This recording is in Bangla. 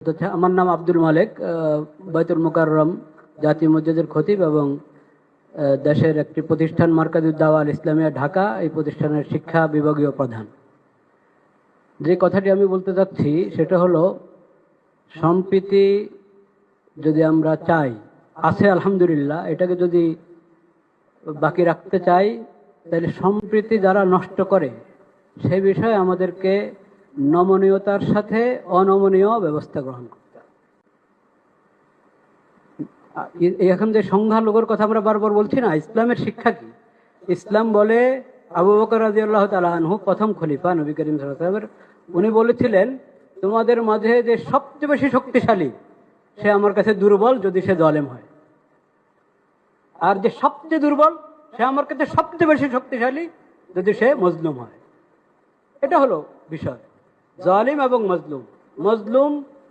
আমার নাম আব্দুল মালেক, বাইতুল মুকাররম জাতীয় মসজিদের খতিব এবং দেশের একটি প্রতিষ্ঠান মার্কাজুদ দাওয়া আল ইসলামিয়া ঢাকা, এই প্রতিষ্ঠানের শিক্ষা বিভাগীয় প্রধান। যে কথাটি আমি বলতে যাচ্ছি সেটা হলো, সম্প্রীতি যদি আমরা চাই, আছে আলহামদুলিল্লাহ, এটাকে যদি বাকি রাখতে চাই তাহলে সম্প্রীতি যারা নষ্ট করে সে বিষয়ে আমাদেরকে নমনীয়তার সাথে অনমনীয় ব্যবস্থা গ্রহণ করতে হবে। এখন যে সংখ্যালঘুর কথা আমরা বারবার বলছি না, ইসলামের শিক্ষা কি? ইসলাম বলে, আবু বকর রাদিয়াল্লাহু তাআলা আনহু প্রথম খলিফা নবী করিম সাল্লাল্লাহু আলাইহি ওয়াসাল্লাম, উনি বলেছিলেন, তোমাদের মাঝে যে সবচেয়ে বেশি শক্তিশালী সে আমার কাছে দুর্বল যদি সে জালেম হয়, আর যে সবচেয়ে দুর্বল সে আমার কাছে সবচেয়ে বেশি শক্তিশালী যদি সে মজলুম হয়। এটা হলো বিষয়, জালিম এবং মজলুম। মজলুম